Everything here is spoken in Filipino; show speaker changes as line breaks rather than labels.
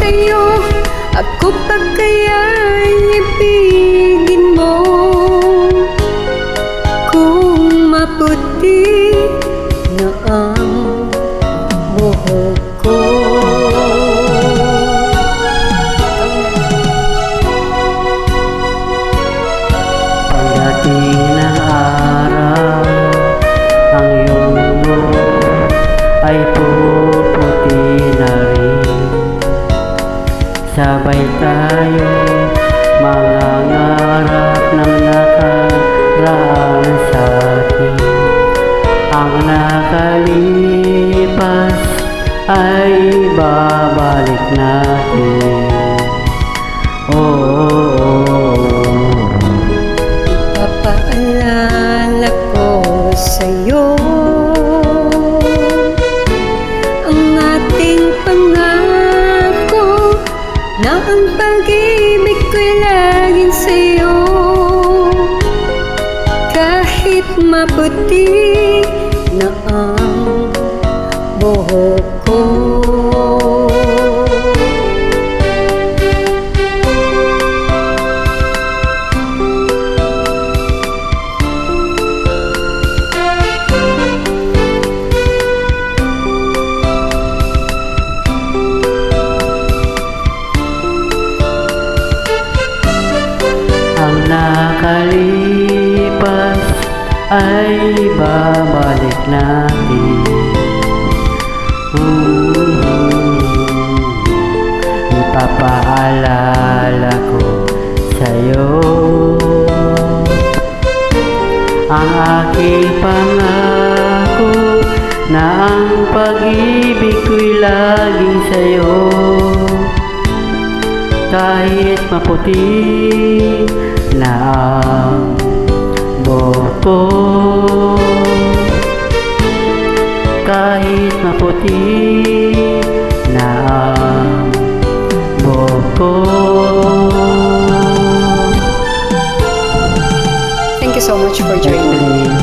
sa'yo, ako pa kaya'y ibigin mo? Kung maputi na ang buhok ko.
Pagdating ng araw, ang iyong buhok ay puputi na rin. Sabay tayo mangangarap ng nakaraan sa atin. Ang nakalipas ay babalik natin.
Papaalala ko sa'yo ang ating pangako na ang pag-ibig ko'y laging sa'yo. Kahit maputi na ang buhok ko.
Ang nakalipas ay babalik natin. Ipapaalala ko sa'yo ang aking pangako na ang pag-ibig ko'y laging sa'yo. Kahit maputi na ang buhok ko, kahit maputi na ang buhok ko.
Thank you so much for joining me.